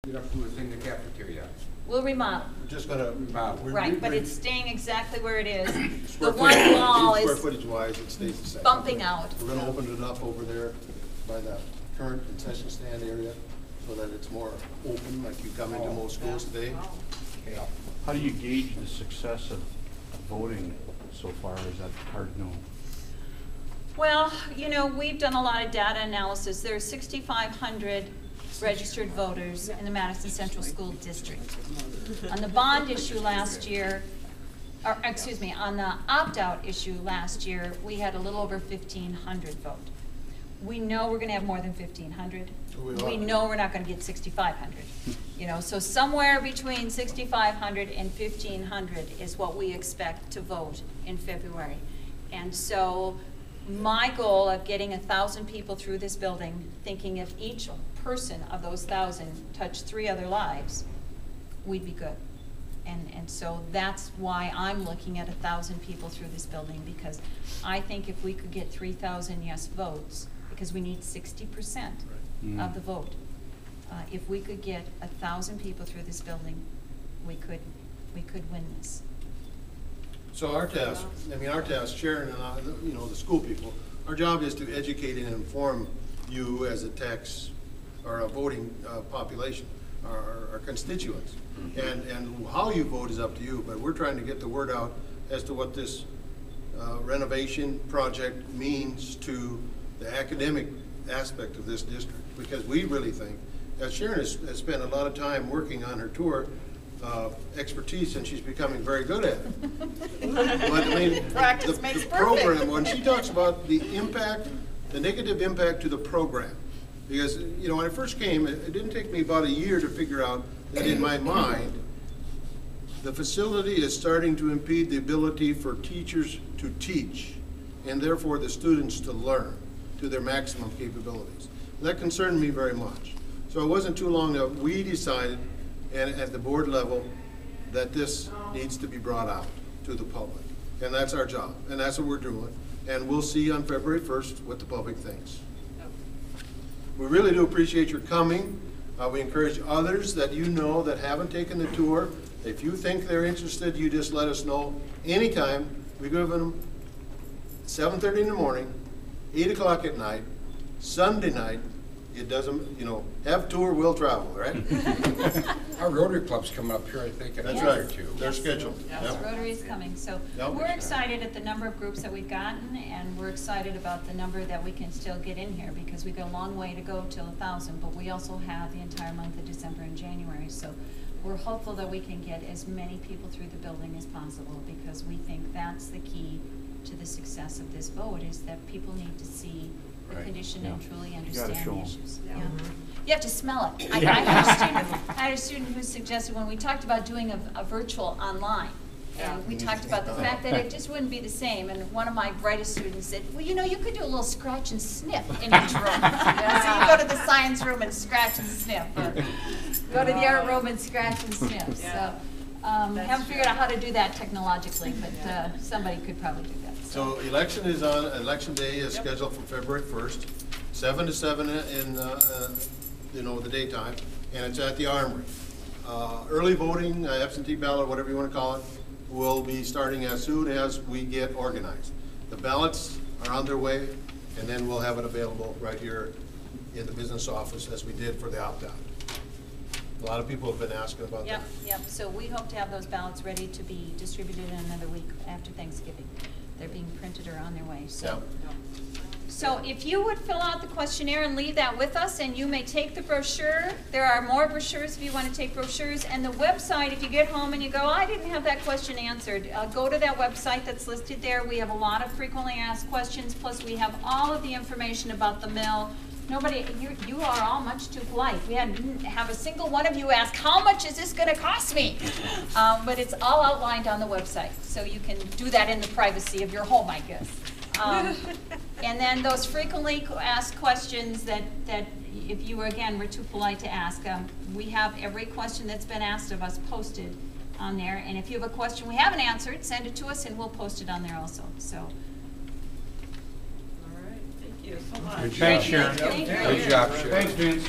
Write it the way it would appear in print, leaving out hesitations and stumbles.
Get up to within the cafeteria. We'll remodel. We're just gonna remodel. Right, but it's staying exactly where it is. The Square one wall square is footage wise, it stays the same. bumping out. We're gonna open it up over there by the current concession stand area so that it's more open, like you come into most schools today. Yeah. How do you gauge the success of voting so far? Is that hard to know? Well, you know, we've done a lot of data analysis. There are 6,500 registered voters in the Madison Central School District. On the bond issue last year, or excuse me, on the opt-out issue last year, we had a little over 1,500 vote. We know we're going to have more than 1,500. We know we're not going to get 6,500. You know, so somewhere between 6,500 and 1,500 is what we expect to vote in February. And so my goal of getting 1,000 people through this building, thinking if each person of those 1,000 touched 3 other lives, we'd be good. And so that's why I'm looking at 1,000 people through this building, because I think if we could get 3,000 yes votes, because we need 60% of the vote. If we could get 1,000 people through this building, we could win this. So our task, Sharon and I, you know, the school people, our job is to educate and inform you as a tax or a voting population, our constituents. And how you vote is up to you, but we're trying to get the word out as to what this renovation project means to the academic aspect of this district, because we really think that Sharon has spent a lot of time working on her tour expertise, and she's becoming very good at it. But I mean, Practice makes the perfect. program, when she talks about the impact, the negative impact to the program, because, you know, when I first came, it didn't take me about a year to figure out that in my mind, the facility is starting to impede the ability for teachers to teach, and therefore the students to learn to their maximum capabilities. That concerned me very much. So it wasn't too long that we decided, and at the board level, that this needs to be brought out to the public. And that's our job, and that's what we're doing. And we'll see on February 1st what the public thinks. We really do appreciate your coming. We encourage others that you know that haven't taken the tour. If you think they're interested, you just let us know anytime. We give them 7:30 in the morning, 8 o'clock at night, Sunday night. It doesn't, you know, have tour, will travel, right? Our Rotary Club's coming up here, I think, in a That's week right. or two. They're scheduled. Yes, Yep. Rotary is coming. So Yep. we're excited at the number of groups that we've gotten, and we're excited about the number that we can still get in here, because we've got a long way to go till 1,000, but we also have the entire month of December and January. So we're hopeful that we can get as many people through the building as possible, because we think that's the key to the success of this vote, is that people need to see the condition and truly understand the issues. Yeah. You have to smell it. I had a student who suggested, when we talked about doing a virtual online, and we talked about the fact that it just wouldn't be the same, and one of my brightest students said, well, you know, you could do a little scratch and sniff in each room. So you go to the science room and scratch and sniff, or go to the art room and scratch and sniff. So haven't figured out how to do that technologically, but somebody could probably do that. So election day is scheduled for February 1st, 7 to 7 in you know, the daytime, and it's at the Armory. Early voting, absentee ballot, whatever you want to call it, will be starting as soon as we get organized. The ballots are on their way, and then we'll have it available right here in the business office, as we did for the opt-out. A lot of people have been asking about that. Yep. So we hope to have those ballots ready to be distributed in another week after Thanksgiving. They're being printed or on their way. So, so if you would fill out the questionnaire and leave that with us, and you may take the brochure. There are more brochures if you want to take brochures. And the website, if you get home and you go, I didn't have that question answered, go to that website that's listed there. We have a lot of frequently asked questions, plus we have all of the information about the mill. Nobody, you are all much too polite. We didn't have a single one of you ask, how much is this going to cost me? But it's all outlined on the website, so you can do that in the privacy of your home, I guess. And then those frequently asked questions that if you, again, were too polite to ask, we have every question that's been asked of us posted on there. And if you have a question we haven't answered, send it to us and we'll post it on there also. So. Thank you so much. Thanks, Sharon. Thank you. Good job, Sharon. Thanks, Vince.